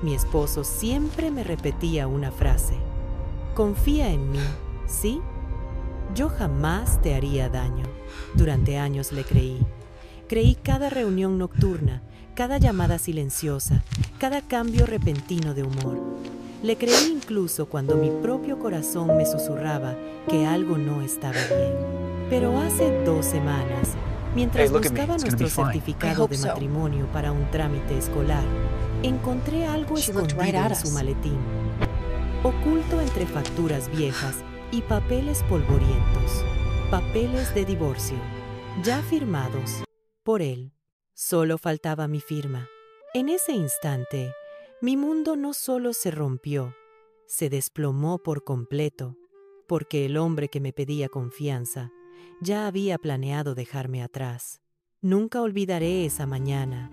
Mi esposo siempre me repetía una frase: confía en mí, ¿sí? Yo jamás te haría daño. Durante años le creí. Creí cada reunión nocturna, cada llamada silenciosa, cada cambio repentino de humor. Le creí incluso cuando mi propio corazón me susurraba que algo no estaba bien. Pero hace 2 semanas, mientras Hey, look at me. buscaba It's gonna be nuestro fine. certificado de matrimonio para un trámite escolar, encontré algo She looked escondido right at en su us. maletín, oculto entre facturas viejas y papeles polvorientos, papeles de divorcio, ya firmados por él. Solo faltaba mi firma. En ese instante, mi mundo no solo se rompió, se desplomó por completo, porque el hombre que me pedía confianza ya había planeado dejarme atrás. Nunca olvidaré esa mañana,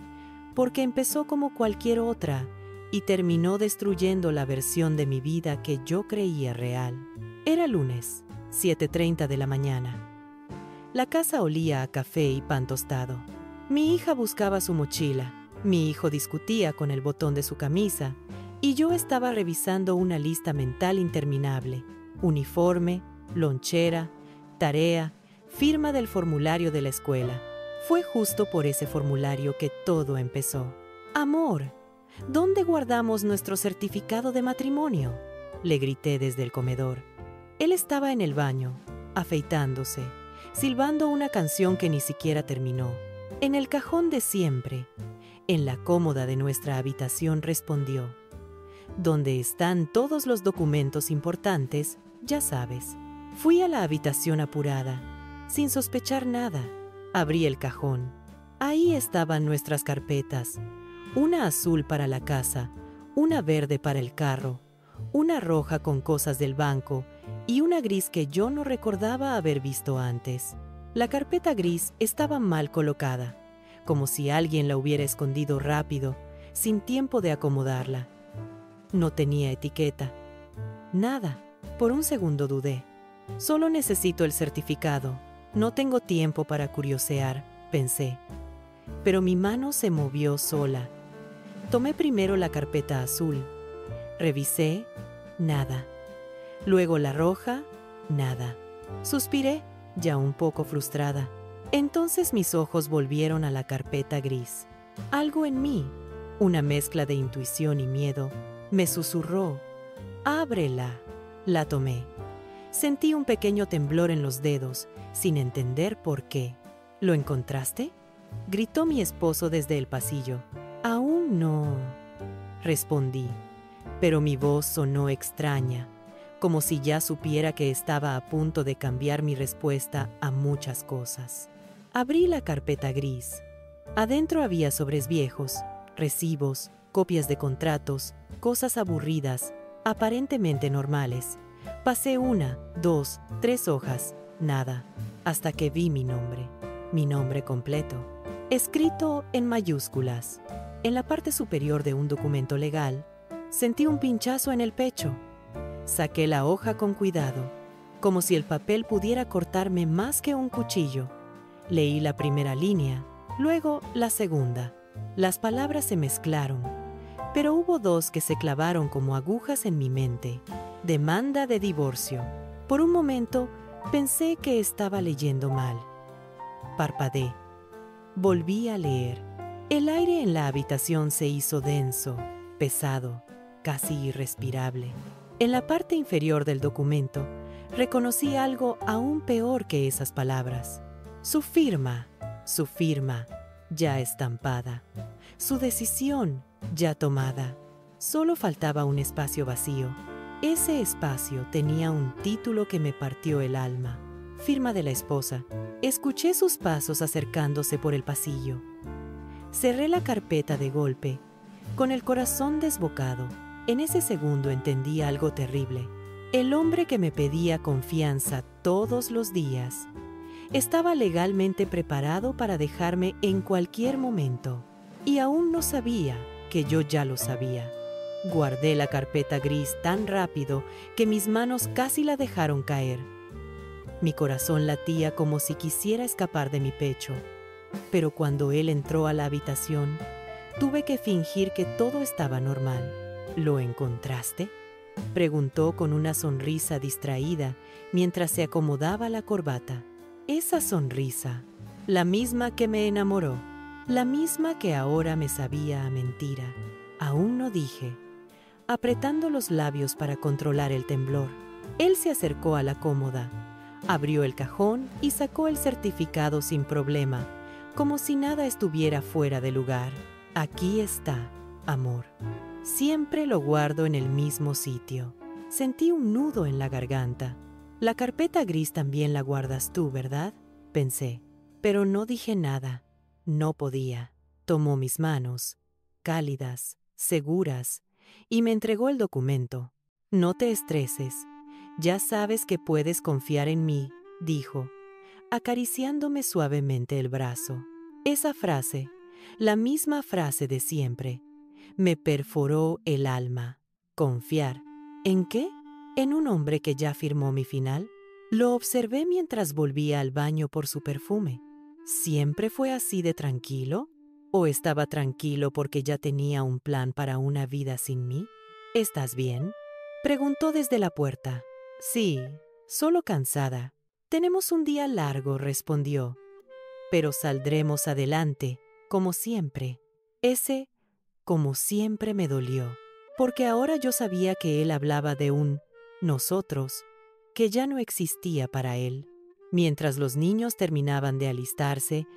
porque empezó como cualquier otra y terminó destruyendo la versión de mi vida que yo creía real. Era lunes, 7:30 de la mañana. La casa olía a café y pan tostado. Mi hija buscaba su mochila, mi hijo discutía con el botón de su camisa y yo estaba revisando una lista mental interminable: uniforme, lonchera, tarea, firma del formulario de la escuela. Fue justo por ese formulario que todo empezó. Amor, ¿dónde guardamos nuestro certificado de matrimonio?, le grité desde el comedor. Él estaba en el baño, afeitándose, silbando una canción que ni siquiera terminó. En el cajón de siempre, en la cómoda de nuestra habitación, respondió: donde están todos los documentos importantes, ya sabes. Fui a la habitación apurada, sin sospechar nada. Abrí el cajón. Ahí estaban nuestras carpetas: una azul para la casa, una verde para el carro, una roja con cosas del banco y una gris que yo no recordaba haber visto antes. La carpeta gris estaba mal colocada, como si alguien la hubiera escondido rápido, sin tiempo de acomodarla. No tenía etiqueta. Nada. Por un segundo dudé. Solo necesito el certificado. No tengo tiempo para curiosear, pensé. Pero mi mano se movió sola. Tomé primero la carpeta azul. Revisé. Nada. Luego la roja. Nada. Suspiré, ya un poco frustrada. Entonces mis ojos volvieron a la carpeta gris. Algo en mí, una mezcla de intuición y miedo, me susurró: ábrela. La tomé. Sentí un pequeño temblor en los dedos, sin entender por qué. ¿Lo encontraste?, gritó mi esposo desde el pasillo. Aún no, respondí, pero mi voz sonó extraña, como si ya supiera que estaba a punto de cambiar mi respuesta a muchas cosas. Abrí la carpeta gris. Adentro había sobres viejos, recibos, copias de contratos, cosas aburridas, aparentemente normales. Pasé 1, 2, 3 hojas, nada, hasta que vi mi nombre completo, escrito en mayúsculas. En la parte superior de un documento legal, sentí un pinchazo en el pecho. Saqué la hoja con cuidado, como si el papel pudiera cortarme más que un cuchillo. Leí la primera línea, luego la segunda. Las palabras se mezclaron, pero hubo 2 que se clavaron como agujas en mi mente. Demanda de divorcio. Por un momento pensé que estaba leyendo mal. Parpadeé. Volví a leer. El aire en la habitación se hizo denso, pesado, casi irrespirable. En la parte inferior del documento reconocí algo aún peor que esas palabras. Su firma, ya estampada. Su decisión, ya tomada. Solo faltaba un espacio vacío. Ese espacio tenía un título que me partió el alma: firma de la esposa. Escuché sus pasos acercándose por el pasillo. Cerré la carpeta de golpe, con el corazón desbocado. En ese segundo entendí algo terrible. El hombre que me pedía confianza todos los días estaba legalmente preparado para dejarme en cualquier momento. Y aún no sabía que yo ya lo sabía. Guardé la carpeta gris tan rápido que mis manos casi la dejaron caer. Mi corazón latía como si quisiera escapar de mi pecho. Pero cuando él entró a la habitación, Tuve que fingir que todo estaba normal. ¿Lo encontraste?, preguntó con una sonrisa distraída mientras se acomodaba la corbata. Esa sonrisa, la misma que me enamoró, la misma que ahora me sabía a mentira. Aún no dije, apretando los labios para controlar el temblor. Él se acercó a la cómoda, abrió el cajón y sacó el certificado sin problema, como si nada estuviera fuera de lugar. Aquí está, amor. Siempre lo guardo en el mismo sitio. Sentí un nudo en la garganta. La carpeta gris también la guardas tú, ¿verdad?, pensé. Pero no dije nada. No podía. Tomó mis manos, cálidas, seguras, y me entregó el documento. No te estreses. Ya sabes que puedes confiar en mí, dijo, acariciándome suavemente el brazo. Esa frase, la misma frase de siempre, me perforó el alma. ¿Confiar? ¿En qué? ¿En un hombre que ya firmó mi final? Lo observé mientras volvía al baño por su perfume. ¿Siempre fue así de tranquilo? ¿O estaba tranquilo porque ya tenía un plan para una vida sin mí? ¿Estás bien?, preguntó desde la puerta. Sí, solo cansada. Tenemos un día largo, respondió. Pero saldremos adelante, como siempre. Ese, como siempre, me dolió, porque ahora yo sabía que él hablaba de un nosotros, que ya no existía para él. Mientras los niños terminaban de alistarse,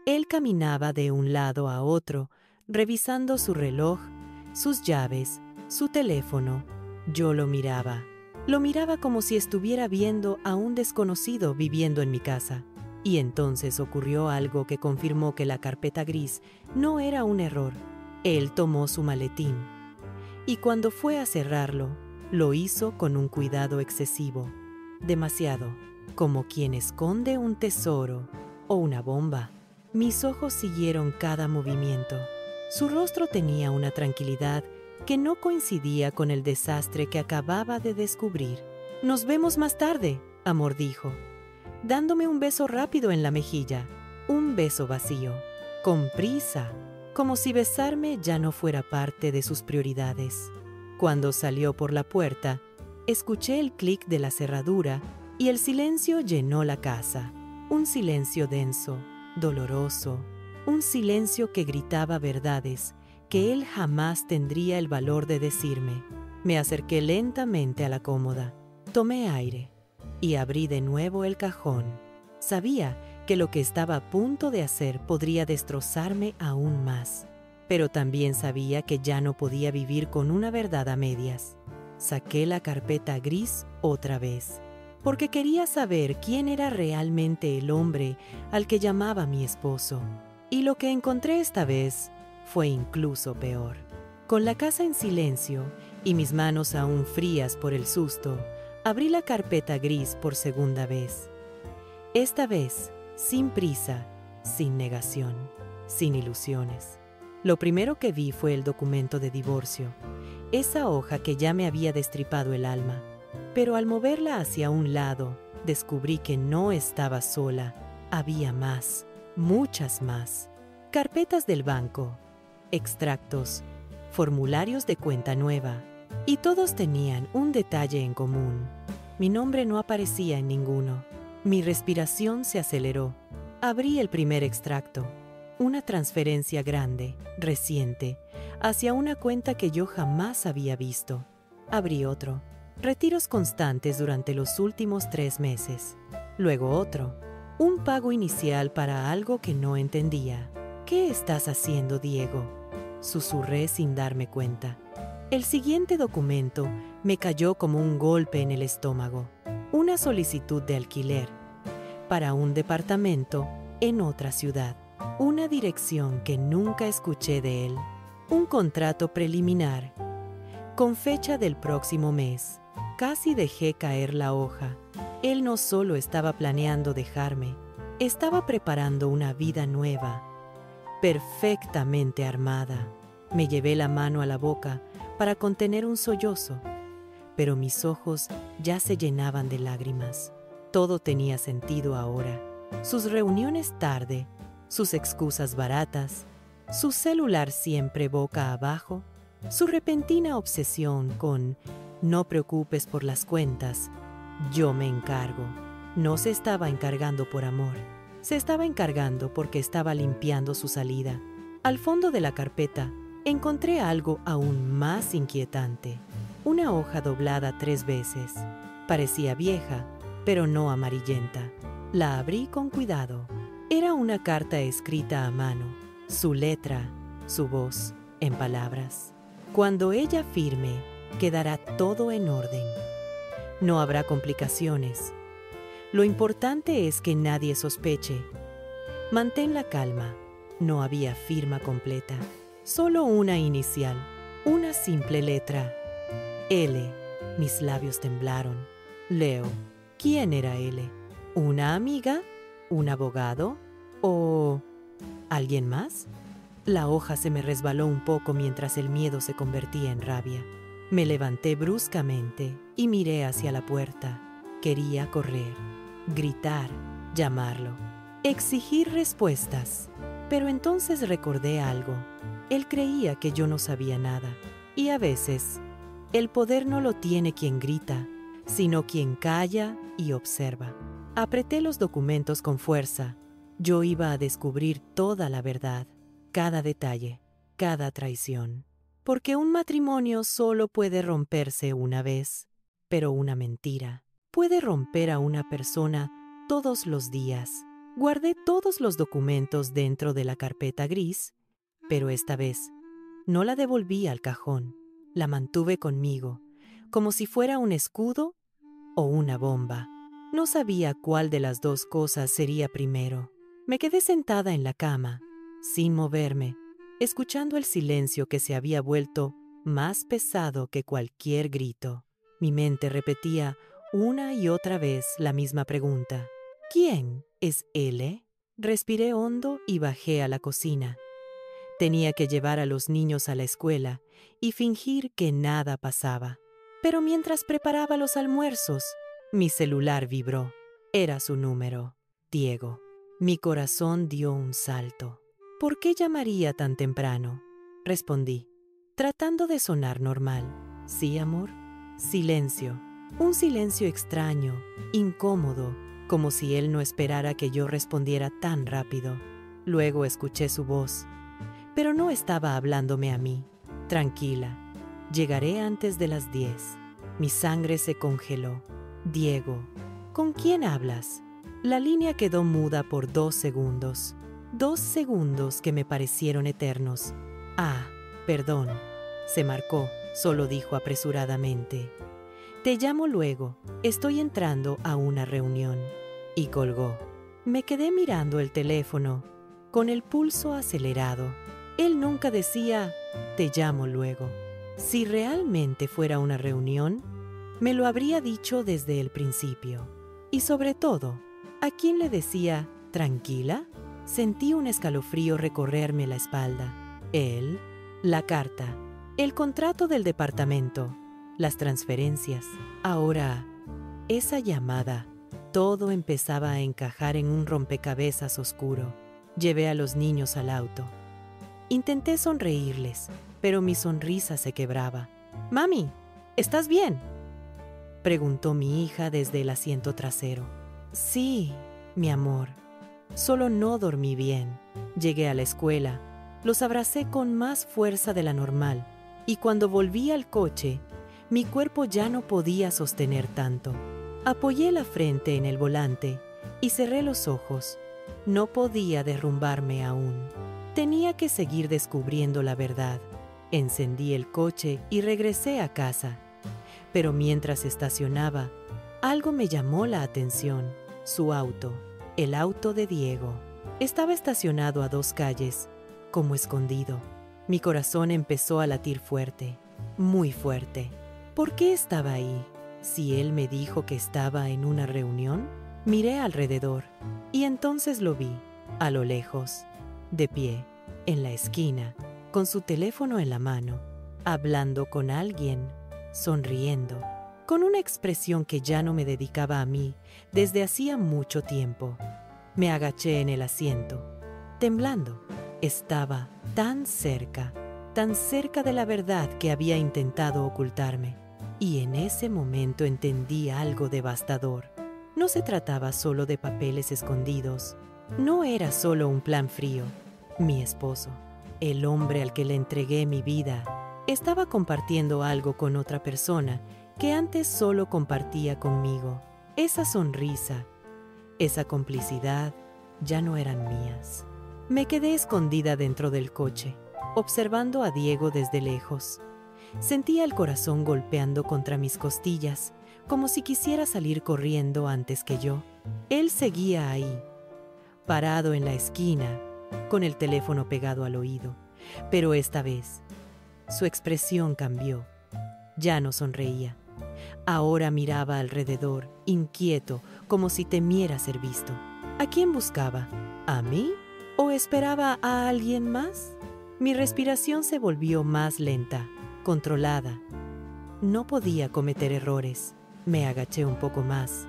él caminaba de un lado a otro, revisando su reloj, sus llaves, su teléfono. Yo lo miraba. Lo miraba como si estuviera viendo a un desconocido viviendo en mi casa. Y entonces ocurrió algo que confirmó que la carpeta gris no era un error. Él tomó su maletín. Y cuando fue a cerrarlo, lo hizo con un cuidado excesivo. Demasiado, como quien esconde un tesoro o una bomba. Mis ojos siguieron cada movimiento. Su rostro tenía una tranquilidad que no coincidía con el desastre que acababa de descubrir. «Nos vemos más tarde», amor, dijo, dándome un beso rápido en la mejilla, un beso vacío, con prisa, como si besarme ya no fuera parte de sus prioridades. Cuando salió por la puerta, escuché el clic de la cerradura y el silencio llenó la casa. Un silencio denso, doloroso, un silencio que gritaba verdades que él jamás tendría el valor de decirme. Me acerqué lentamente a la cómoda, tomé aire y abrí de nuevo el cajón. Sabía que lo que estaba a punto de hacer podría destrozarme aún más, pero también sabía que ya no podía vivir con una verdad a medias. Saqué la carpeta gris otra vez, porque quería saber quién era realmente el hombre al que llamaba mi esposo. Y lo que encontré esta vez fue incluso peor. Con la casa en silencio y mis manos aún frías por el susto, abrí la carpeta gris por segunda vez. Esta vez, sin prisa, sin negación, sin ilusiones. Lo primero que vi fue el documento de divorcio, esa hoja que ya me había destripado el alma. Pero al moverla hacia un lado, descubrí que no estaba sola. Había más, muchas más. Carpetas del banco, extractos, formularios de cuenta nueva. Y todos tenían un detalle en común. Mi nombre no aparecía en ninguno. Mi respiración se aceleró. Abrí el primer extracto. Una transferencia grande, reciente, hacia una cuenta que yo jamás había visto. Abrí otro. Retiros constantes durante los últimos 3 meses. Luego otro. Un pago inicial para algo que no entendía. ¿Qué estás haciendo, Diego?, susurré sin darme cuenta. El siguiente documento me cayó como un golpe en el estómago. Una solicitud de alquiler para un departamento en otra ciudad. Una dirección que nunca escuché de él. Un contrato preliminar con fecha del próximo mes. Casi dejé caer la hoja. Él no solo estaba planeando dejarme, estaba preparando una vida nueva, perfectamente armada. Me llevé la mano a la boca para contener un sollozo, pero mis ojos ya se llenaban de lágrimas. Todo tenía sentido ahora. Sus reuniones tarde, sus excusas baratas, su celular siempre boca abajo, su repentina obsesión con «no preocupes por las cuentas, yo me encargo». No se estaba encargando por amor, se estaba encargando porque estaba limpiando su salida. Al fondo de la carpeta encontré algo aún más inquietante. Una hoja doblada 3 veces. Parecía vieja, pero no amarillenta. La abrí con cuidado. Era una carta escrita a mano, su letra, su voz, en palabras. Cuando ella firme, quedará todo en orden. No habrá complicaciones. Lo importante es que nadie sospeche. Mantén la calma. No había firma completa, solo una inicial, una simple letra. L. Mis labios temblaron. Leo. ¿Quién era L? ¿Una amiga? ¿Un abogado? ¿O alguien más? La hoja se me resbaló un poco mientras el miedo se convertía en rabia. Me levanté bruscamente y miré hacia la puerta. Quería correr, gritar, llamarlo, exigir respuestas. Pero entonces recordé algo. Él creía que yo no sabía nada. Y a veces, el poder no lo tiene quien grita, sino quien calla y observa. Apreté los documentos con fuerza. Yo iba a descubrir toda la verdad, cada detalle, cada traición. Porque un matrimonio solo puede romperse una vez, pero una mentira puede romper a una persona todos los días. Guardé todos los documentos dentro de la carpeta gris, pero esta vez no la devolví al cajón. La mantuve conmigo, como si fuera un escudo o una bomba. No sabía cuál de las dos cosas sería primero. Me quedé sentada en la cama, sin moverme, escuchando el silencio que se había vuelto más pesado que cualquier grito. Mi mente repetía una y otra vez la misma pregunta. ¿Quién es L? Respiré hondo y bajé a la cocina. Tenía que llevar a los niños a la escuela y fingir que nada pasaba. Pero mientras preparaba los almuerzos, mi celular vibró. Era su número, Diego. Mi corazón dio un salto. ¿Por qué llamaría tan temprano? Respondí, tratando de sonar normal. ¿Sí, amor? Silencio. Un silencio extraño, incómodo, como si él no esperara que yo respondiera tan rápido. Luego escuché su voz, pero no estaba hablándome a mí. Tranquila, llegaré antes de las 10. Mi sangre se congeló. Diego, ¿con quién hablas? La línea quedó muda por 2 segundos. 2 segundos que me parecieron eternos. Ah, perdón. Se marcó, solo dijo apresuradamente. Te llamo luego, estoy entrando a una reunión. Y colgó. Me quedé mirando el teléfono, con el pulso acelerado. Él nunca decía, te llamo luego. Si realmente fuera una reunión, me lo habría dicho desde el principio. Y sobre todo, ¿a quién le decía, tranquila? Sentí un escalofrío recorrerme la espalda. Él, la carta, el contrato del departamento, las transferencias. Ahora, esa llamada, todo empezaba a encajar en un rompecabezas oscuro. Llevé a los niños al auto. Intenté sonreírles, pero mi sonrisa se quebraba. «Mami, ¿estás bien?», preguntó mi hija desde el asiento trasero. «Sí, mi amor. Solo no dormí bien. Llegué a la escuela, los abracé con más fuerza de la normal, y cuando volví al coche, mi cuerpo ya no podía sostener tanto. Apoyé la frente en el volante y cerré los ojos. No podía derrumbarme aún. Tenía que seguir descubriendo la verdad. Encendí el coche y regresé a casa. Pero mientras estacionaba, algo me llamó la atención. Su auto, el auto de Diego. Estaba estacionado a 2 calles, como escondido. Mi corazón empezó a latir fuerte, muy fuerte. ¿Por qué estaba ahí? Si él me dijo que estaba en una reunión, miré alrededor y entonces lo vi, a lo lejos, de pie, en la esquina, con su teléfono en la mano, hablando con alguien, sonriendo, con una expresión que ya no me dedicaba a mí desde hacía mucho tiempo. Me agaché en el asiento, temblando. Estaba tan cerca de la verdad que había intentado ocultarme. Y en ese momento entendí algo devastador. No se trataba solo de papeles escondidos. No era solo un plan frío. Mi esposo, el hombre al que le entregué mi vida, estaba compartiendo algo con otra persona que antes solo compartía conmigo. Esa sonrisa, esa complicidad, ya no eran mías. Me quedé escondida dentro del coche, observando a Diego desde lejos. Sentía el corazón golpeando contra mis costillas, como si quisiera salir corriendo antes que yo. Él seguía ahí, parado en la esquina, con el teléfono pegado al oído. Pero esta vez, su expresión cambió. Ya no sonreía. Ahora miraba alrededor, inquieto, como si temiera ser visto. ¿A quién buscaba? ¿A mí? ¿O esperaba a alguien más? Mi respiración se volvió más lenta, controlada. No podía cometer errores. Me agaché un poco más,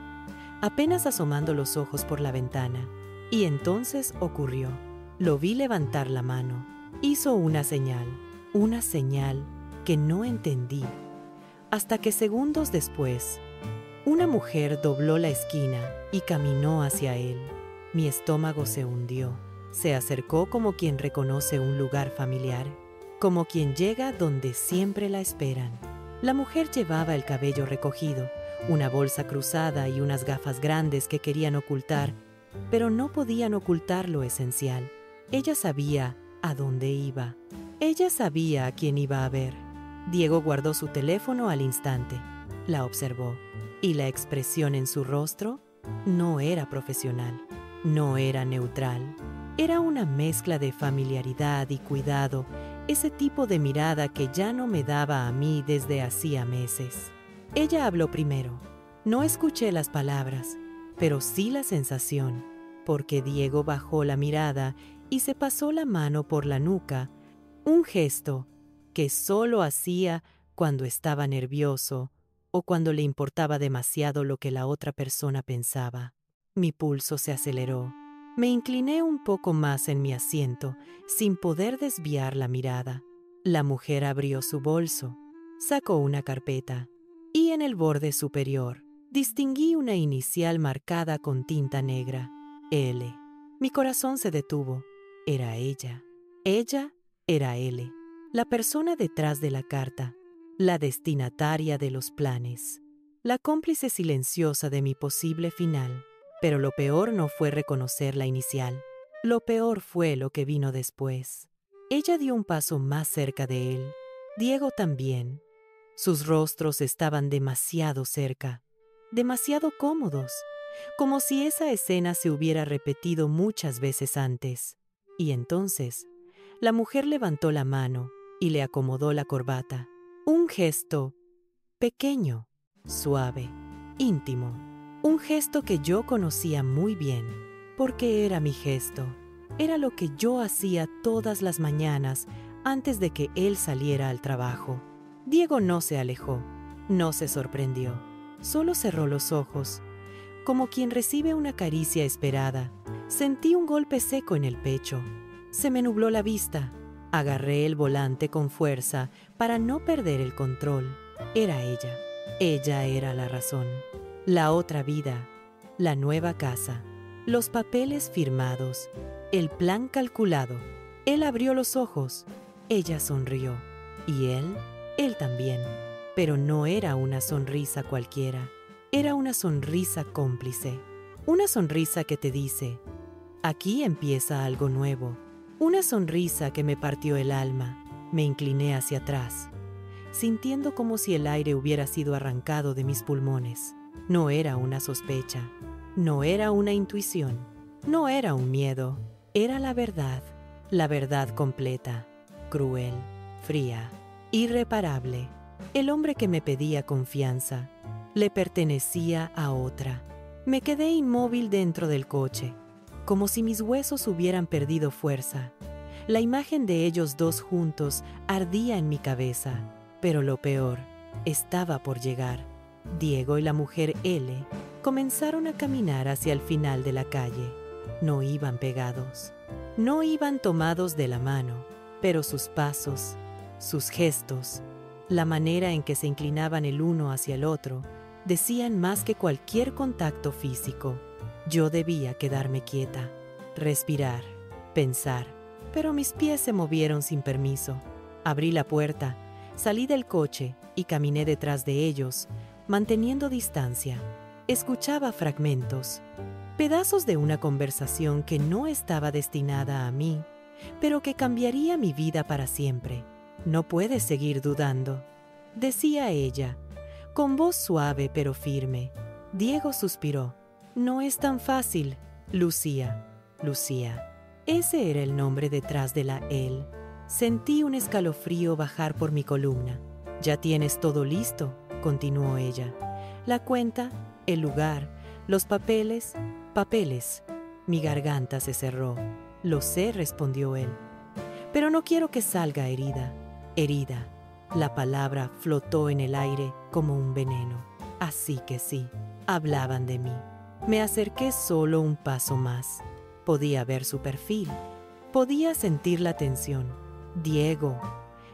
apenas asomando los ojos por la ventana. Y entonces ocurrió. Lo vi levantar la mano. Hizo una señal que no entendí. Hasta que segundos después, una mujer dobló la esquina y caminó hacia él. Mi estómago se hundió. Se acercó como quien reconoce un lugar familiar, como quien llega donde siempre la esperan. La mujer llevaba el cabello recogido, una bolsa cruzada y unas gafas grandes que querían ocultar, pero no podían ocultar lo esencial. Ella sabía a dónde iba. Ella sabía a quién iba a ver. Diego guardó su teléfono al instante. La observó, y la expresión en su rostro no era profesional, no era neutral. Era una mezcla de familiaridad y cuidado, ese tipo de mirada que ya no me daba a mí desde hacía meses. Ella habló primero. No escuché las palabras, pero sí la sensación, porque Diego bajó la mirada y se pasó la mano por la nuca, un gesto que solo hacía cuando estaba nervioso o cuando le importaba demasiado lo que la otra persona pensaba. Mi pulso se aceleró. Me incliné un poco más en mi asiento, sin poder desviar la mirada. La mujer abrió su bolso, sacó una carpeta, y en el borde superior distinguí una inicial marcada con tinta negra, L. Mi corazón se detuvo. Era ella. Ella era L, la persona detrás de la carta, la destinataria de los planes, la cómplice silenciosa de mi posible final. Pero lo peor no fue reconocer la inicial. Lo peor fue lo que vino después. Ella dio un paso más cerca de él. Diego también. Sus rostros estaban demasiado cerca, demasiado cómodos, como si esa escena se hubiera repetido muchas veces antes. Y entonces, la mujer levantó la mano y le acomodó la corbata. Un gesto pequeño, suave, íntimo. Un gesto que yo conocía muy bien, porque era mi gesto. Era lo que yo hacía todas las mañanas antes de que él saliera al trabajo. Diego no se alejó, no se sorprendió, solo cerró los ojos. Como quien recibe una caricia esperada, sentí un golpe seco en el pecho. Se me nubló la vista. Agarré el volante con fuerza para no perder el control. Era ella. Ella era la razón. La otra vida, la nueva casa, los papeles firmados, el plan calculado. Él abrió los ojos, ella sonrió, y él también. Pero no era una sonrisa cualquiera, era una sonrisa cómplice. Una sonrisa que te dice, aquí empieza algo nuevo. Una sonrisa que me partió el alma. Me incliné hacia atrás, sintiendo como si el aire hubiera sido arrancado de mis pulmones. No era una sospecha, no era una intuición, no era un miedo, era la verdad completa, cruel, fría, irreparable. El hombre que me pedía confianza le pertenecía a otra. Me quedé inmóvil dentro del coche, como si mis huesos hubieran perdido fuerza. La imagen de ellos dos juntos ardía en mi cabeza, pero lo peor estaba por llegar. Diego y la mujer L comenzaron a caminar hacia el final de la calle. No iban pegados. No iban tomados de la mano, pero sus pasos, sus gestos, la manera en que se inclinaban el uno hacia el otro, decían más que cualquier contacto físico. Yo debía quedarme quieta, respirar, pensar, pero mis pies se movieron sin permiso. Abrí la puerta, salí del coche y caminé detrás de ellos, manteniendo distancia. Escuchaba fragmentos, pedazos de una conversación que no estaba destinada a mí, pero que cambiaría mi vida para siempre. «No puedes seguir dudando», decía ella, con voz suave pero firme. Diego suspiró. «No es tan fácil, Lucía». Lucía. Ese era el nombre detrás de la él. Sentí un escalofrío bajar por mi columna. «Ya tienes todo listo», continuó ella. «La cuenta, el lugar, los papeles». «Papeles». Mi garganta se cerró. «Lo sé», respondió él. «Pero no quiero que salga herida». Herida. La palabra flotó en el aire como un veneno. Así que sí, hablaban de mí. Me acerqué solo un paso más. Podía ver su perfil. Podía sentir la tensión. «Diego,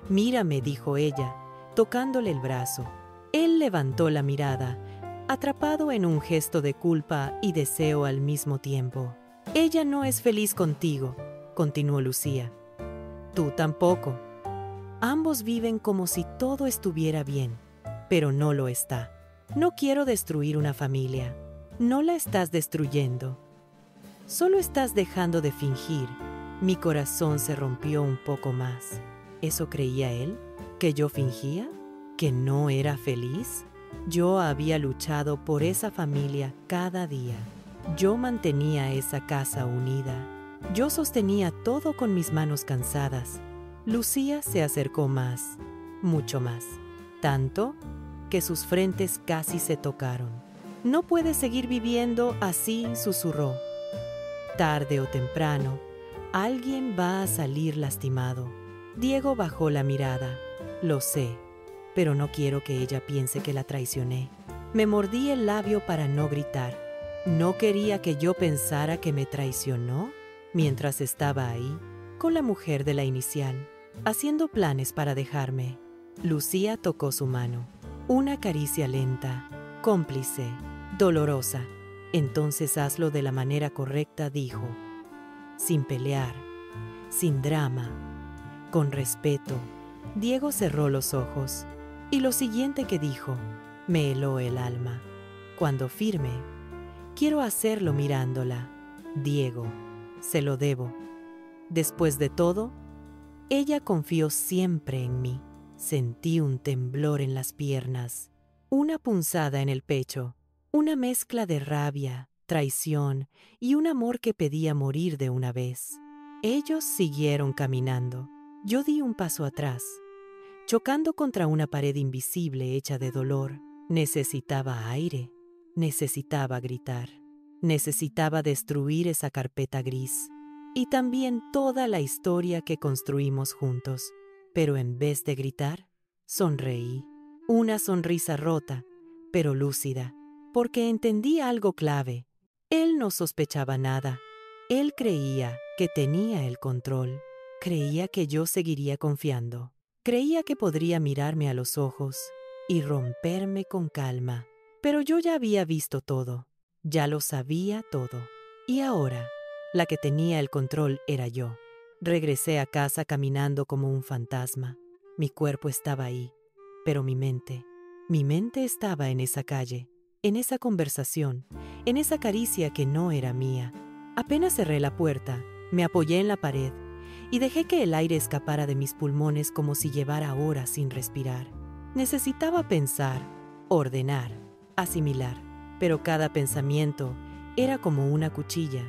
mírame», dijo ella, tocándole el brazo. Él levantó la mirada, atrapado en un gesto de culpa y deseo al mismo tiempo. «Ella no es feliz contigo», continuó Lucía. «Tú tampoco. Ambos viven como si todo estuviera bien, pero no lo está. No quiero destruir una familia. No la estás destruyendo. Solo estás dejando de fingir». Mi corazón se rompió un poco más. ¿Eso creía él? ¿Que yo fingía? ¿Que no era feliz? Yo había luchado por esa familia cada día. Yo mantenía esa casa unida. Yo sostenía todo con mis manos cansadas. Lucía se acercó más, mucho más, tanto que sus frentes casi se tocaron. «No puedes seguir viviendo así», susurró. «Tarde o temprano, alguien va a salir lastimado». Diego bajó la mirada. «Lo sé, pero no quiero que ella piense que la traicioné». Me mordí el labio para no gritar. ¿No quería que yo pensara que me traicionó mientras estaba ahí, con la mujer de la inicial, haciendo planes para dejarme? Lucía tocó su mano. Una caricia lenta, cómplice, dolorosa. «Entonces hazlo de la manera correcta», dijo. «Sin pelear, sin drama, con respeto». Diego cerró los ojos, y lo siguiente que dijo me heló el alma. «Cuando firme, quiero hacerlo mirándola. Diego, se lo debo. Después de todo, ella confió siempre en mí». Sentí un temblor en las piernas, una punzada en el pecho, una mezcla de rabia, traición y un amor que pedía morir de una vez. Ellos siguieron caminando. Yo di un paso atrás, chocando contra una pared invisible hecha de dolor. Necesitaba aire, necesitaba gritar, necesitaba destruir esa carpeta gris y también toda la historia que construimos juntos. Pero en vez de gritar, sonreí. Una sonrisa rota, pero lúcida, porque entendí algo clave. Él no sospechaba nada. Él creía que tenía el control. Creía que yo seguiría confiando. Creía que podría mirarme a los ojos y romperme con calma. Pero yo ya había visto todo. Ya lo sabía todo. Y ahora, la que tenía el control era yo. Regresé a casa caminando como un fantasma. Mi cuerpo estaba ahí, pero mi mente estaba en esa calle, en esa conversación, en esa caricia que no era mía. Apenas cerré la puerta, me apoyé en la pared y dejé que el aire escapara de mis pulmones como si llevara horas sin respirar. Necesitaba pensar, ordenar, asimilar, pero cada pensamiento era como una cuchilla.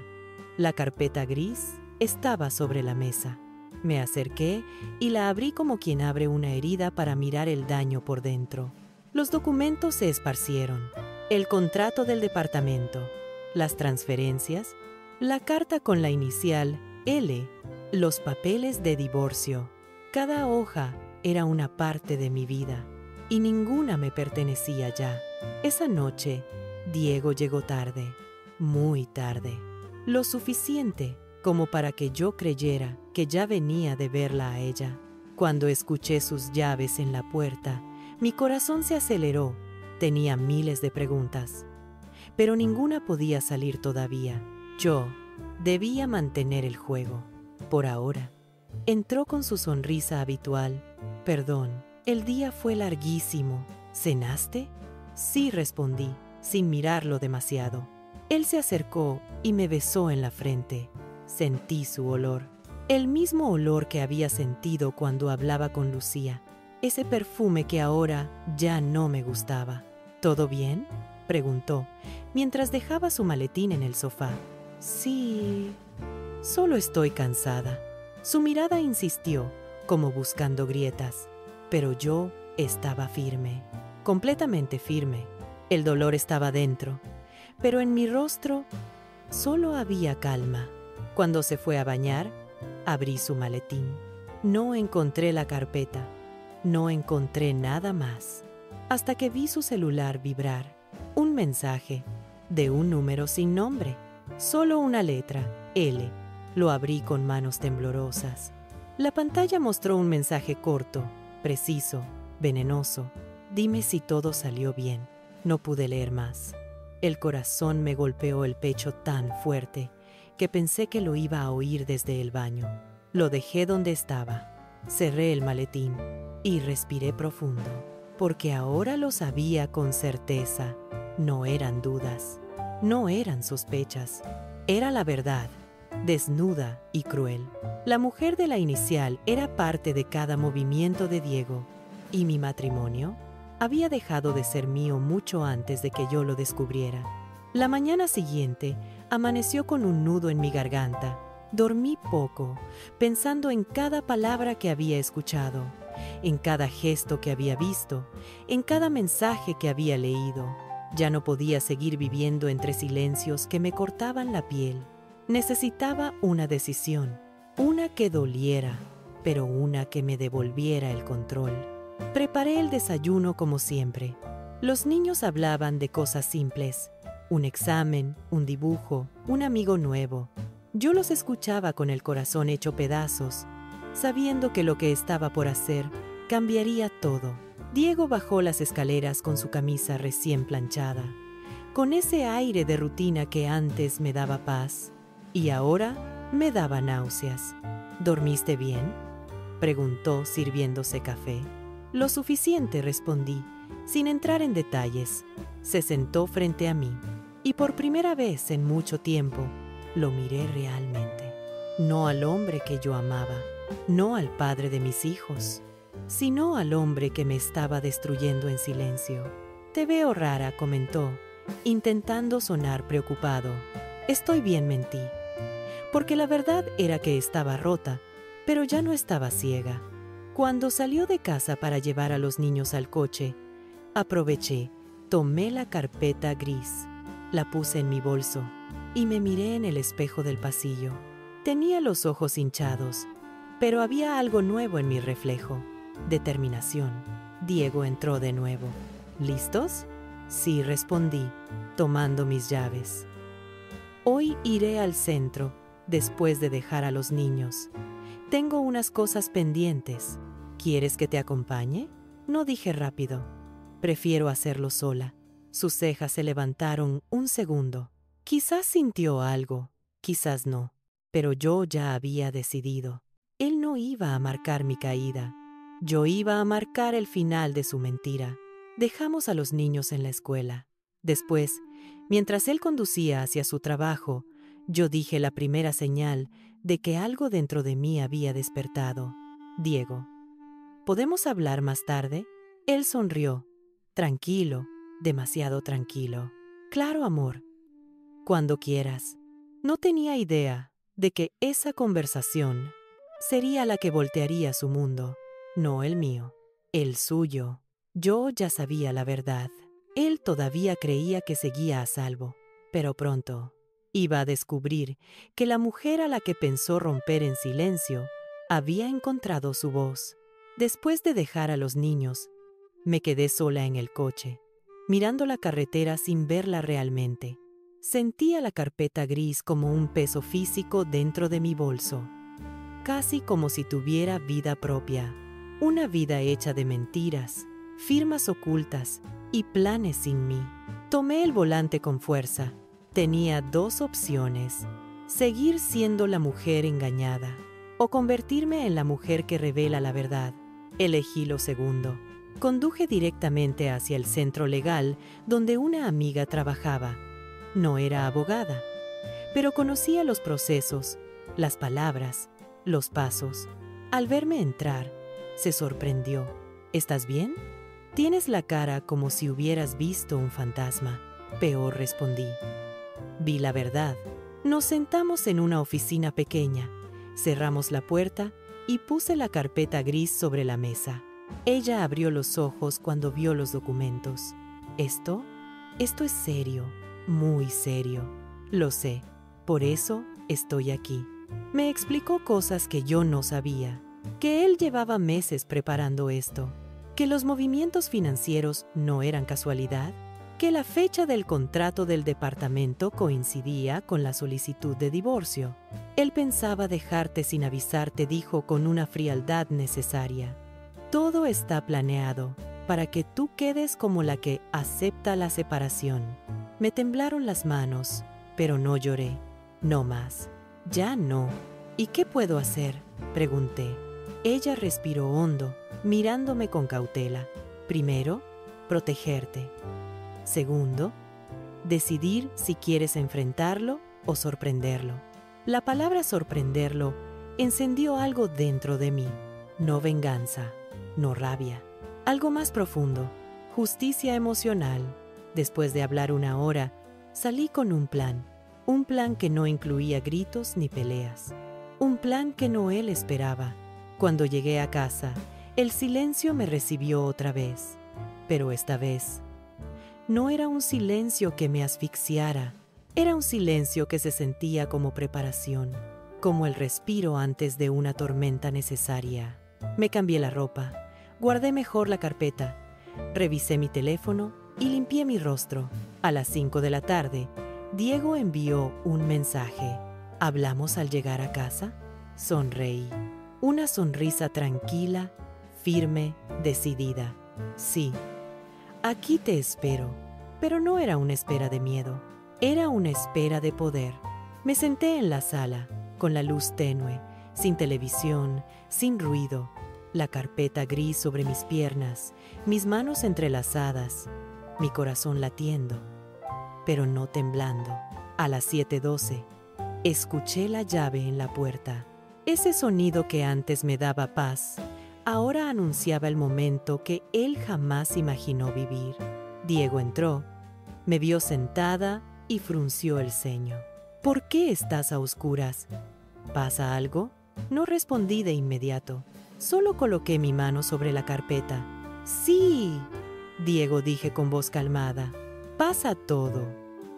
La carpeta gris estaba sobre la mesa. Me acerqué y la abrí como quien abre una herida para mirar el daño por dentro. Los documentos se esparcieron. El contrato del departamento, las transferencias, la carta con la inicial L, los papeles de divorcio. Cada hoja era una parte de mi vida y ninguna me pertenecía ya. Esa noche, Diego llegó tarde, muy tarde. Lo suficiente como para que yo creyera que ya venía de verla a ella. Cuando escuché sus llaves en la puerta, mi corazón se aceleró. Tenía miles de preguntas, pero ninguna podía salir todavía. Yo debía mantener el juego. Por ahora. Entró con su sonrisa habitual. Perdón, el día fue larguísimo. ¿Cenaste? Sí, respondí, sin mirarlo demasiado. Él se acercó y me besó en la frente. Sentí su olor. El mismo olor que había sentido cuando hablaba con Lucía. Ese perfume que ahora ya no me gustaba. ¿Todo bien?, preguntó, mientras dejaba su maletín en el sofá. Sí, solo estoy cansada. Su mirada insistió, como buscando grietas, pero yo estaba firme, completamente firme. El dolor estaba dentro, pero en mi rostro solo había calma. Cuando se fue a bañar, abrí su maletín. No encontré la carpeta, no encontré nada más, hasta que vi su celular vibrar. Un mensaje, de un número sin nombre, solo una letra, L. Lo abrí con manos temblorosas. La pantalla mostró un mensaje corto, preciso, venenoso. Dime si todo salió bien. No pude leer más. El corazón me golpeó el pecho tan fuerte que pensé que lo iba a oír desde el baño. Lo dejé donde estaba. Cerré el maletín y respiré profundo, porque ahora lo sabía con certeza. No eran dudas, no eran sospechas. Era la verdad, desnuda y cruel. La mujer de la inicial era parte de cada movimiento de Diego, y mi matrimonio había dejado de ser mío mucho antes de que yo lo descubriera. La mañana siguiente amaneció con un nudo en mi garganta. Dormí poco, pensando en cada palabra que había escuchado, en cada gesto que había visto, en cada mensaje que había leído. Ya no podía seguir viviendo entre silencios que me cortaban la piel. Necesitaba una decisión, una que doliera, pero una que me devolviera el control. Preparé el desayuno como siempre. Los niños hablaban de cosas simples, un examen, un dibujo, un amigo nuevo. Yo los escuchaba con el corazón hecho pedazos, sabiendo que lo que estaba por hacer cambiaría todo. Diego bajó las escaleras con su camisa recién planchada, con ese aire de rutina que antes me daba paz y ahora me daba náuseas. ¿Dormiste bien?, preguntó sirviéndose café. Lo suficiente, respondí, sin entrar en detalles. Se sentó frente a mí y por primera vez en mucho tiempo lo miré realmente. No al hombre que yo amaba, no al padre de mis hijos, sino al hombre que me estaba destruyendo en silencio. Te veo rara, comentó, intentando sonar preocupado. Estoy bien, mentí, porque la verdad era que estaba rota, pero ya no estaba ciega. Cuando salió de casa para llevar a los niños al coche, aproveché, tomé la carpeta gris, la puse en mi bolso y me miré en el espejo del pasillo. Tenía los ojos hinchados, pero había algo nuevo en mi reflejo. Determinación. Diego entró de nuevo. ¿Listos? Sí, respondí, tomando mis llaves. Hoy iré al centro, después de dejar a los niños. Tengo unas cosas pendientes. ¿Quieres que te acompañe? No dije rápido. Prefiero hacerlo sola. Sus cejas se levantaron un segundo. Quizás sintió algo, quizás no, pero yo ya había decidido. Él no iba a marcar mi caída. Yo iba a marcar el final de su mentira. Dejamos a los niños en la escuela. Después, mientras él conducía hacia su trabajo, yo dije la primera señal de que algo dentro de mí había despertado. Diego, ¿podemos hablar más tarde? Él sonrió, tranquilo, demasiado tranquilo. Claro, amor, cuando quieras. No tenía idea de que esa conversación sería la que voltearía su mundo. No el mío, el suyo. Yo ya sabía la verdad. Él todavía creía que seguía a salvo, pero pronto iba a descubrir que la mujer a la que pensó romper en silencio había encontrado su voz. Después de dejar a los niños, me quedé sola en el coche, mirando la carretera sin verla realmente. Sentía la carpeta gris como un peso físico dentro de mi bolso, casi como si tuviera vida propia, una vida hecha de mentiras, firmas ocultas y planes sin mí. Tomé el volante con fuerza. Tenía dos opciones: seguir siendo la mujer engañada o convertirme en la mujer que revela la verdad. Elegí lo segundo. Conduje directamente hacia el centro legal donde una amiga trabajaba. No era abogada, pero conocía los procesos, las palabras, los pasos. Al verme entrar, se sorprendió. ¿Estás bien? Tienes la cara como si hubieras visto un fantasma. Peor, respondí. Vi la verdad. Nos sentamos en una oficina pequeña, cerramos la puerta y puse la carpeta gris sobre la mesa. Ella abrió los ojos cuando vio los documentos. Esto es serio, muy serio. Lo sé, por eso estoy aquí. Me explicó cosas que yo no sabía, que él llevaba meses preparando esto, que los movimientos financieros no eran casualidad, que la fecha del contrato del departamento coincidía con la solicitud de divorcio. Él pensaba dejarte sin avisarte, dijo con una frialdad necesaria. Todo está planeado para que tú quedes como la que acepta la separación. Me temblaron las manos, pero no lloré. No más. Ya no. ¿Y qué puedo hacer?, pregunté. Ella respiró hondo, mirándome con cautela. Primero, protegerte. Segundo, decidir si quieres enfrentarlo o sorprenderlo. La palabra sorprenderlo encendió algo dentro de mí. No venganza, no rabia. Algo más profundo, justicia emocional. Después de hablar una hora, salí con un plan que no incluía gritos ni peleas. Un plan que no él esperaba. Cuando llegué a casa, el silencio me recibió otra vez. Pero esta vez, no era un silencio que me asfixiara, era un silencio que se sentía como preparación, como el respiro antes de una tormenta necesaria. Me cambié la ropa, guardé mejor la carpeta, revisé mi teléfono y limpié mi rostro. A las 5 de la tarde, Diego envió un mensaje. ¿Hablamos al llegar a casa? Sonreí. Una sonrisa tranquila, firme, decidida. Sí. Aquí te espero, pero no era una espera de miedo, era una espera de poder. Me senté en la sala, con la luz tenue, sin televisión, sin ruido, la carpeta gris sobre mis piernas, mis manos entrelazadas, mi corazón latiendo, pero no temblando. A las 7:12, escuché la llave en la puerta. Ese sonido que antes me daba paz, ahora anunciaba el momento que él jamás imaginó vivir. Diego entró, me vio sentada y frunció el ceño. ¿Por qué estás a oscuras? ¿Pasa algo? No respondí de inmediato, solo coloqué mi mano sobre la carpeta. Sí, Diego, dije con voz calmada. Pasa todo.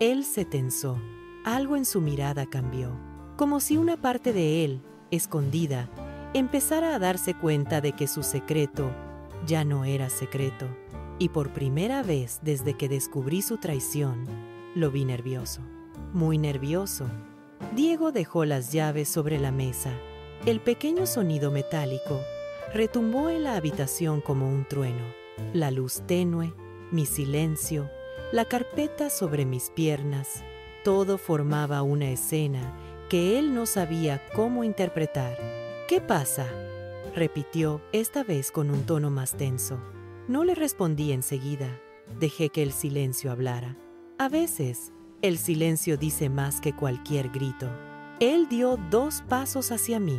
Él se tensó. Algo en su mirada cambió, como si una parte de él, escondida, empezara a darse cuenta de que su secreto ya no era secreto. Y por primera vez desde que descubrí su traición, lo vi nervioso, muy nervioso. Diego dejó las llaves sobre la mesa. El pequeño sonido metálico retumbó en la habitación como un trueno. La luz tenue, mi silencio, la carpeta sobre mis piernas, todo formaba una escena que él no sabía cómo interpretar. ¿Qué pasa?, repitió, esta vez con un tono más tenso. No le respondí enseguida. Dejé que el silencio hablara. A veces, el silencio dice más que cualquier grito. Él dio 2 pasos hacia mí.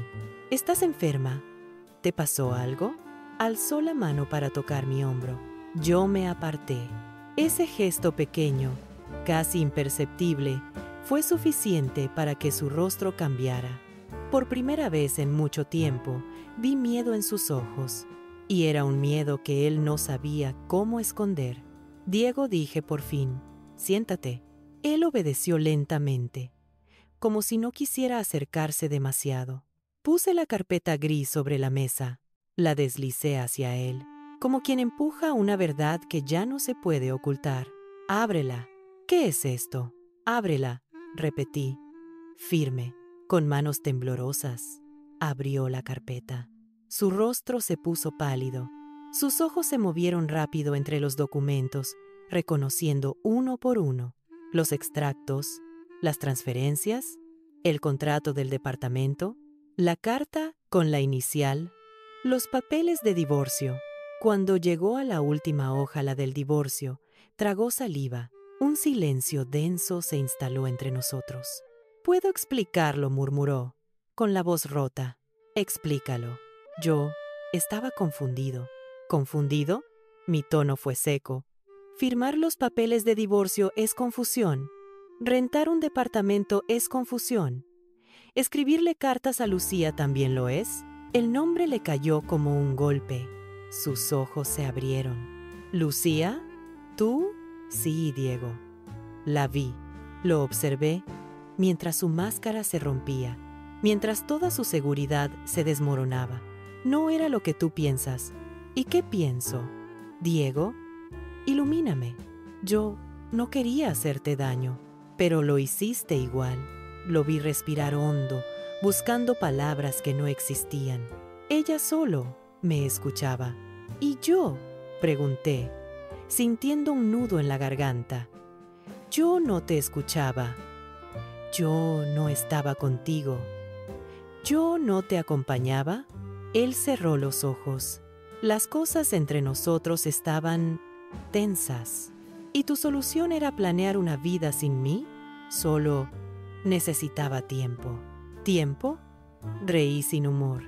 ¿Estás enferma? ¿Te pasó algo? Alzó la mano para tocar mi hombro. Yo me aparté. Ese gesto pequeño, casi imperceptible, fue suficiente para que su rostro cambiara. Por primera vez en mucho tiempo, vi miedo en sus ojos, y era un miedo que él no sabía cómo esconder. Diego, dije por fin, siéntate. Él obedeció lentamente, como si no quisiera acercarse demasiado. Puse la carpeta gris sobre la mesa, la deslicé hacia él, como quien empuja una verdad que ya no se puede ocultar. Ábrela. ¿Qué es esto? Ábrela, repetí, firme, con manos temblorosas. Abrió la carpeta. Su rostro se puso pálido. Sus ojos se movieron rápido entre los documentos, reconociendo uno por uno los extractos, las transferencias, el contrato del departamento, la carta con la inicial, los papeles de divorcio. Cuando llegó a la última hoja, la del divorcio, tragó saliva. Un silencio denso se instaló entre nosotros. «Puedo explicarlo», murmuró, con la voz rota. «Explícalo». Yo estaba confundido. ¿Confundido? Mi tono fue seco. Firmar los papeles de divorcio es confusión. Rentar un departamento es confusión. Escribirle cartas a Lucía también lo es. El nombre le cayó como un golpe. Sus ojos se abrieron. «¿Lucía? ¿Tú?» «Sí, Diego». La vi, lo observé, mientras su máscara se rompía, mientras toda su seguridad se desmoronaba. «No era lo que tú piensas». «¿Y qué pienso?» «Diego, ilumíname. Yo no quería hacerte daño, pero lo hiciste igual». Lo vi respirar hondo, buscando palabras que no existían. Ella solo me escuchaba. «¿Y yo?», pregunté, sintiendo un nudo en la garganta. «Yo no te escuchaba. Yo no estaba contigo. Yo no te acompañaba». Él cerró los ojos. Las cosas entre nosotros estaban tensas. ¿Y tu solución era planear una vida sin mí? Solo necesitaba tiempo. ¿Tiempo? Reí sin humor.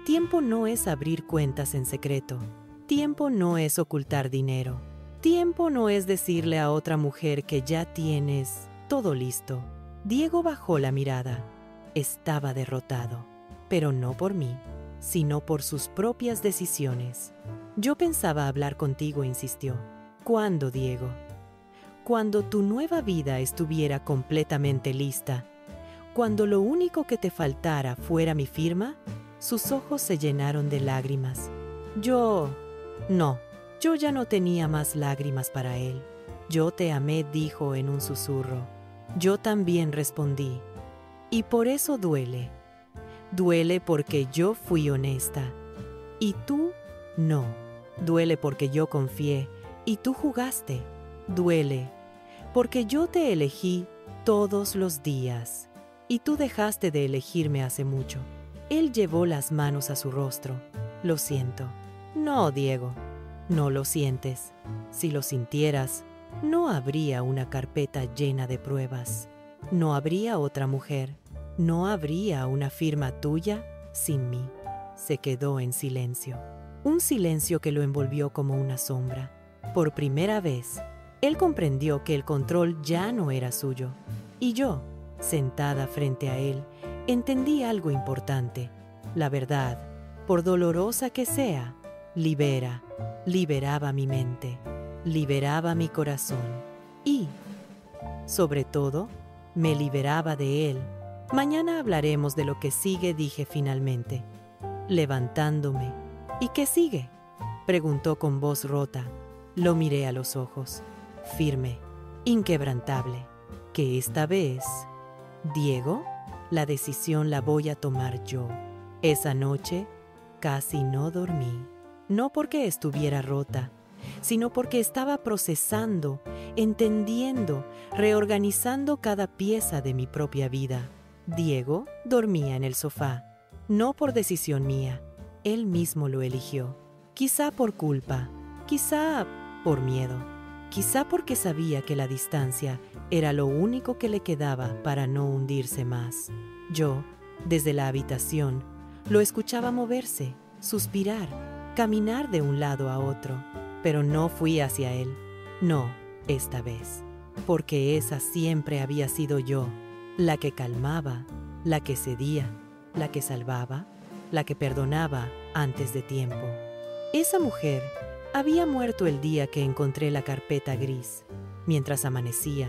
Tiempo no es abrir cuentas en secreto. Tiempo no es ocultar dinero. Tiempo no es decirle a otra mujer que ya tienes todo listo. Diego bajó la mirada. Estaba derrotado, pero no por mí, sino por sus propias decisiones. «Yo pensaba hablar contigo», insistió. «¿Cuándo, Diego?» «Cuando tu nueva vida estuviera completamente lista. Cuando lo único que te faltara fuera mi firma». Sus ojos se llenaron de lágrimas. No, yo ya no tenía más lágrimas para él. «Yo te amé», dijo en un susurro. Yo también, respondí. «Y por eso duele. Duele porque yo fui honesta. Y tú, no. Duele porque yo confié y tú jugaste. Duele porque yo te elegí todos los días y tú dejaste de elegirme hace mucho». Él llevó las manos a su rostro. «Lo siento». «No, Diego, no lo sientes. Si lo sintieras, no habría una carpeta llena de pruebas. No habría otra mujer. No habría una firma tuya sin mí». Se quedó en silencio. Un silencio que lo envolvió como una sombra. Por primera vez, él comprendió que el control ya no era suyo. Y yo, sentada frente a él, entendí algo importante. La verdad, por dolorosa que sea, liberaba mi mente, liberaba mi corazón y, sobre todo, me liberaba de él. «Mañana hablaremos de lo que sigue», dije finalmente, levantándome. «¿Y qué sigue?», preguntó con voz rota. Lo miré a los ojos, firme, inquebrantable. «Que esta vez, Diego, la decisión la voy a tomar yo». Esa noche casi no dormí, no porque estuviera rota, sino porque estaba procesando, entendiendo, reorganizando cada pieza de mi propia vida. Diego dormía en el sofá, no por decisión mía, él mismo lo eligió. Quizá por culpa, quizá por miedo, quizá porque sabía que la distancia era lo único que le quedaba para no hundirse más. Yo, desde la habitación, lo escuchaba moverse, suspirar, caminar de un lado a otro, pero no fui hacia él. No, esta vez, porque esa siempre había sido yo, la que calmaba, la que cedía, la que salvaba, la que perdonaba antes de tiempo. Esa mujer había muerto el día que encontré la carpeta gris. Mientras amanecía,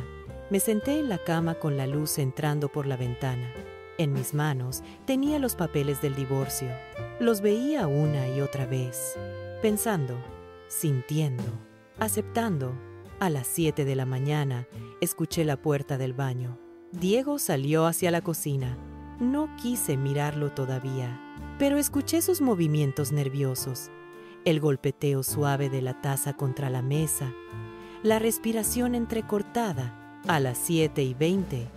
me senté en la cama con la luz entrando por la ventana. En mis manos tenía los papeles del divorcio. Los veía una y otra vez, pensando, sintiendo, aceptando, A las 7 de la mañana, escuché la puerta del baño. Diego salió hacia la cocina. No quise mirarlo todavía, pero escuché sus movimientos nerviosos, el golpeteo suave de la taza contra la mesa, la respiración entrecortada. A las 7:20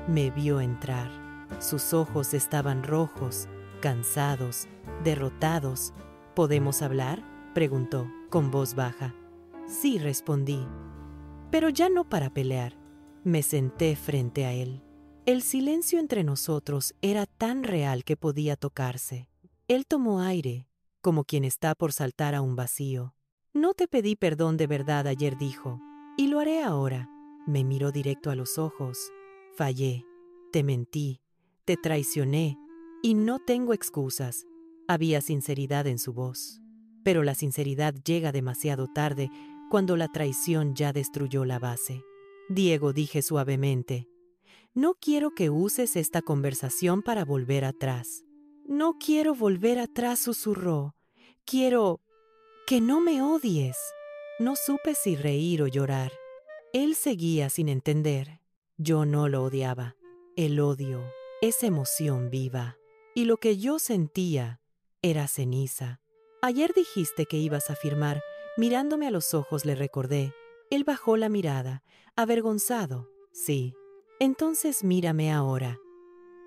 me vio entrar. Sus ojos estaban rojos, cansados, derrotados. ¿Podemos hablar?, preguntó, con voz baja. Sí, respondí, pero ya no para pelear. Me senté frente a él. El silencio entre nosotros era tan real que podía tocarse. Él tomó aire, como quien está por saltar a un vacío. No te pedí perdón de verdad ayer, dijo, y lo haré ahora. Me miró directo a los ojos. Fallé, te mentí, te traicioné, y no tengo excusas. Había sinceridad en su voz. Pero la sinceridad llega demasiado tarde, cuando la traición ya destruyó la base. Diego, dije suavemente, no quiero que uses esta conversación para volver atrás. No quiero volver atrás, susurró. Quiero que no me odies. No supe si reír o llorar. Él seguía sin entender. Yo no lo odiaba. El odio es emoción viva. Y lo que yo sentía era ceniza. Ayer dijiste que ibas a firmar. Mirándome a los ojos le recordé. Él bajó la mirada, avergonzado. Sí. Entonces mírame ahora.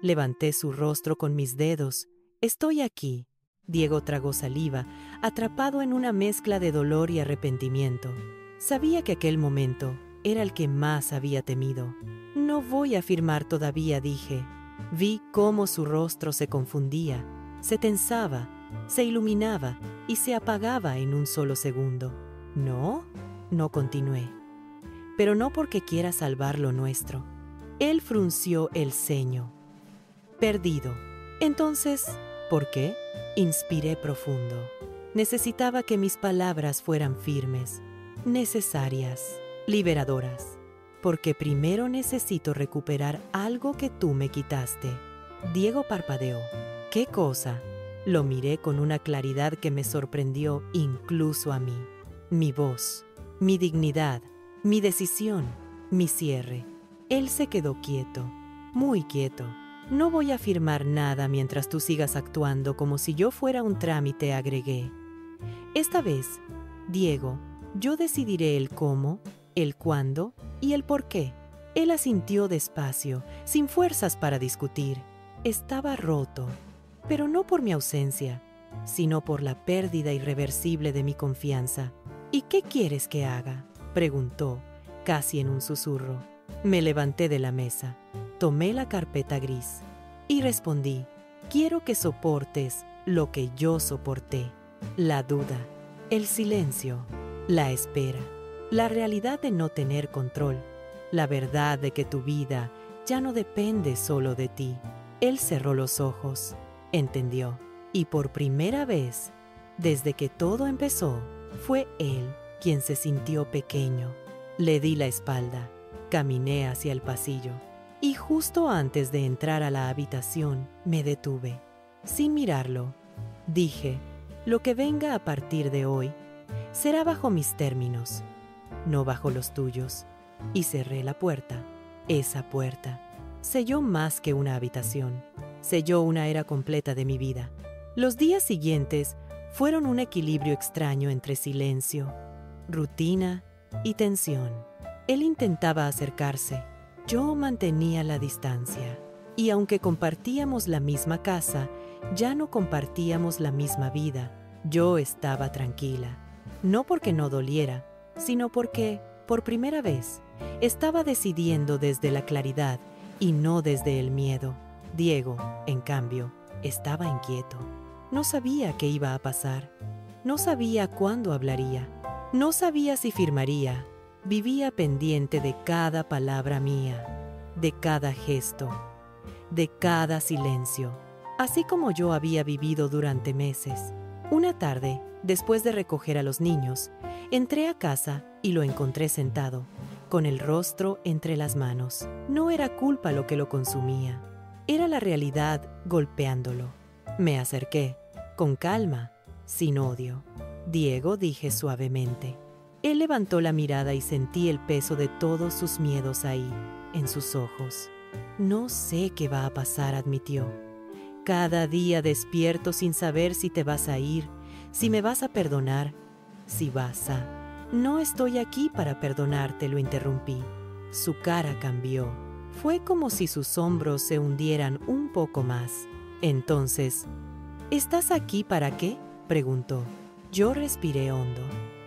Levanté su rostro con mis dedos. Estoy aquí. Diego tragó saliva, atrapado en una mezcla de dolor y arrepentimiento. Sabía que aquel momento era el que más había temido. No voy a firmar todavía, dije. Vi cómo su rostro se confundía, se tensaba, se iluminaba y se apagaba en un solo segundo. ¿No? No, continué. Pero no porque quiera salvar lo nuestro. Él frunció el ceño. Perdido. Entonces, ¿por qué? Inspiré profundo. Necesitaba que mis palabras fueran firmes, necesarias, liberadoras. Porque primero necesito recuperar algo que tú me quitaste. Diego parpadeó. ¿Qué cosa? Lo miré con una claridad que me sorprendió incluso a mí. Mi voz, mi dignidad, mi decisión, mi cierre. Él se quedó quieto, muy quieto. No voy a firmar nada mientras tú sigas actuando como si yo fuera un trámite, agregué. Esta vez, Diego, yo decidiré el cómo, el cuándo y el por qué. Él asintió despacio, sin fuerzas para discutir. Estaba roto, pero no por mi ausencia, sino por la pérdida irreversible de mi confianza. ¿Y qué quieres que haga?, preguntó, casi en un susurro. Me levanté de la mesa, tomé la carpeta gris y respondí, quiero que soportes lo que yo soporté. La duda, el silencio, la espera, la realidad de no tener control, la verdad de que tu vida ya no depende solo de ti. Él cerró los ojos, entendió, y por primera vez, desde que todo empezó, fue él quien se sintió pequeño. Le di la espalda, caminé hacia el pasillo, y justo antes de entrar a la habitación, me detuve. Sin mirarlo, dije, lo que venga a partir de hoy será bajo mis términos, no bajo los tuyos. Y cerré la puerta. Esa puerta selló más que una habitación, selló una era completa de mi vida. Los días siguientes fueron un equilibrio extraño entre silencio, rutina y tensión. Él intentaba acercarse, yo mantenía la distancia. Y aunque compartíamos la misma casa, ya no compartíamos la misma vida. Yo estaba tranquila, no porque no doliera, sino porque, por primera vez, estaba decidiendo desde la claridad y no desde el miedo. Diego, en cambio, estaba inquieto. No sabía qué iba a pasar. No sabía cuándo hablaría. No sabía si firmaría. Vivía pendiente de cada palabra mía, de cada gesto, de cada silencio, así como yo había vivido durante meses. Una tarde, después de recoger a los niños, entré a casa y lo encontré sentado, con el rostro entre las manos. No era culpa lo que lo consumía, era la realidad golpeándolo. Me acerqué, con calma, sin odio. Diego, dije suavemente, Él levantó la mirada y sentí el peso de todos sus miedos ahí, en sus ojos. No sé qué va a pasar, admitió. Cada día despierto sin saber si te vas a ir, si me vas a perdonar, si vas a... No estoy aquí para perdonarte, lo interrumpí. Su cara cambió. Fue como si sus hombros se hundieran un poco más. Entonces, ¿estás aquí para qué?, preguntó. Yo respiré hondo.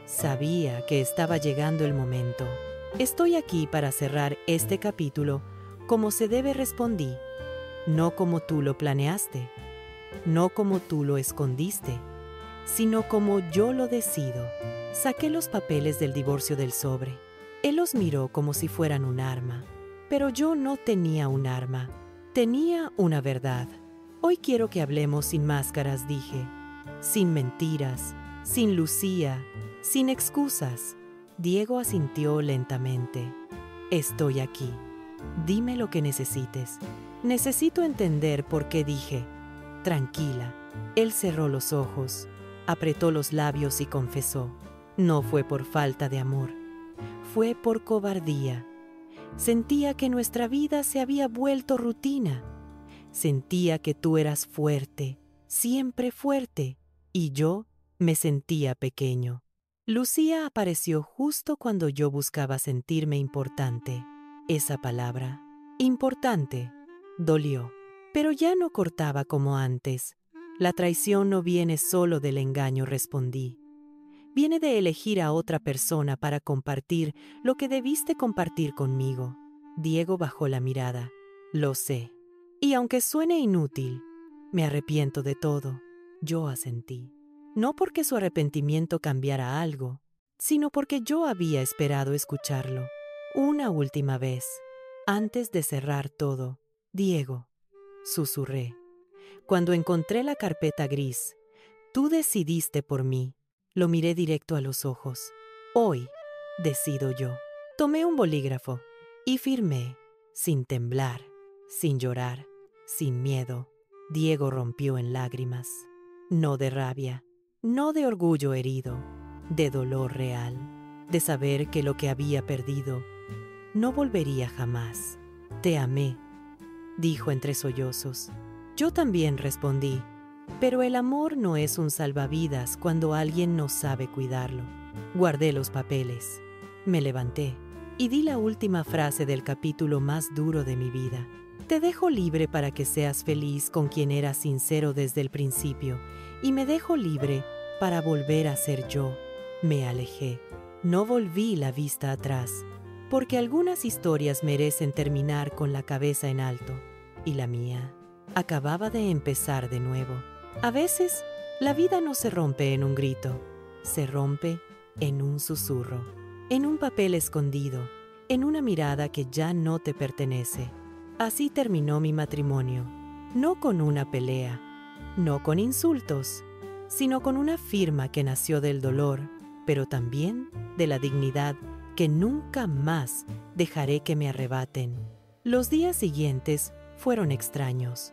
Sabía que estaba llegando el momento. Estoy aquí para cerrar este capítulo como se debe, respondí. No como tú lo planeaste, no como tú lo escondiste, sino como yo lo decido. Saqué los papeles del divorcio del sobre. Él los miró como si fueran un arma. Pero yo no tenía un arma, tenía una verdad. Hoy quiero que hablemos sin máscaras, dije. Sin mentiras, sin Lucía, sin excusas. Diego asintió lentamente. Estoy aquí. Dime lo que necesites. Necesito entender por qué dije. Tranquila. Él cerró los ojos, apretó los labios y confesó. No fue por falta de amor, fue por cobardía. Sentía que nuestra vida se había vuelto rutina. Sentía que tú eras fuerte, siempre fuerte, y yo me sentía pequeño. Lucía apareció justo cuando yo buscaba sentirme importante. Esa palabra, importante, dolió, pero ya no cortaba como antes. La traición no viene solo del engaño, respondí. Viene de elegir a otra persona para compartir lo que debiste compartir conmigo. Diego bajó la mirada. Lo sé. Y aunque suene inútil, me arrepiento de todo. Yo asentí. No porque su arrepentimiento cambiara algo, sino porque yo había esperado escucharlo. Una última vez, antes de cerrar todo. Diego, susurré. Cuando encontré la carpeta gris, tú decidiste por mí. Lo miré directo a los ojos. Hoy decido yo. Tomé un bolígrafo y firmé, sin temblar, sin llorar, sin miedo. Diego rompió en lágrimas. No de rabia, no de orgullo herido, de dolor real, de saber que lo que había perdido no volvería jamás. Te amé, dijo entre sollozos. Yo también, respondí. Pero el amor no es un salvavidas cuando alguien no sabe cuidarlo. Guardé los papeles, me levanté y di la última frase del capítulo más duro de mi vida. Te dejo libre para que seas feliz con quien eras sincero desde el principio, y me dejo libre para volver a ser yo. Me alejé. No volví la vista atrás, porque algunas historias merecen terminar con la cabeza en alto, y la mía acababa de empezar de nuevo. A veces, la vida no se rompe en un grito, se rompe en un susurro, en un papel escondido, en una mirada que ya no te pertenece. Así terminó mi matrimonio, no con una pelea, no con insultos, sino con una firma que nació del dolor, pero también de la dignidad que nunca más dejaré que me arrebaten. Los días siguientes fueron extraños.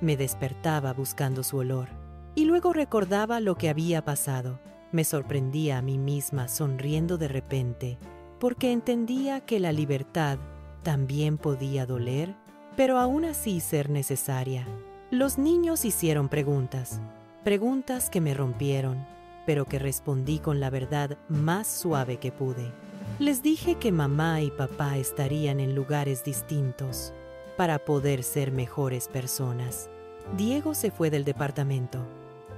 Me despertaba buscando su olor y luego recordaba lo que había pasado. Me sorprendía a mí misma sonriendo de repente, porque entendía que la libertad también podía doler, pero aún así ser necesaria. Los niños hicieron preguntas que me rompieron, pero que respondí con la verdad más suave que pude. Les dije que mamá y papá estarían en lugares distintos para poder ser mejores personas. Diego se fue del departamento.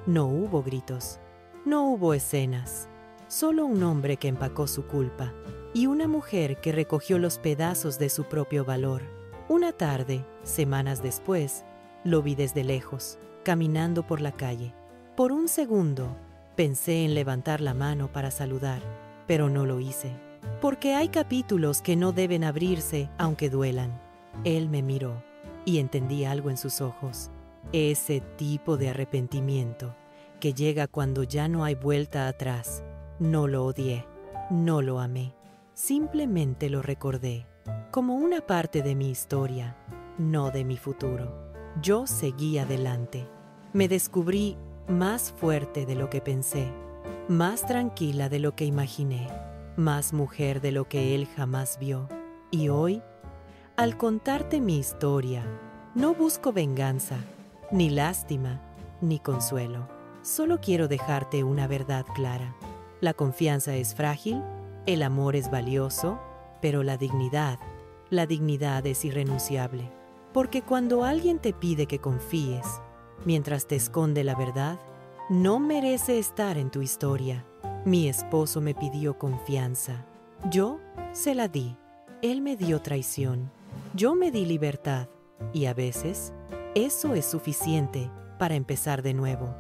No hubo gritos, no hubo escenas, solo un hombre que empacó su culpa y una mujer que recogió los pedazos de su propio valor. Una tarde, semanas después, lo vi desde lejos, caminando por la calle. Por un segundo, pensé en levantar la mano para saludar, pero no lo hice, porque hay capítulos que no deben abrirse aunque duelan. Él me miró y entendí algo en sus ojos. Ese tipo de arrepentimiento que llega cuando ya no hay vuelta atrás. No lo odié, no lo amé. Simplemente lo recordé como una parte de mi historia, no de mi futuro. Yo seguí adelante. Me descubrí más fuerte de lo que pensé, más tranquila de lo que imaginé, más mujer de lo que él jamás vio. Y hoy, al contarte mi historia, no busco venganza, ni lástima, ni consuelo. Solo quiero dejarte una verdad clara. La confianza es frágil, el amor es valioso, pero la dignidad es irrenunciable. Porque cuando alguien te pide que confíes, mientras te esconde la verdad, no merece estar en tu historia. Mi esposo me pidió confianza. Yo se la di. Él me dio traición. Yo me di libertad. Y a veces, eso es suficiente para empezar de nuevo.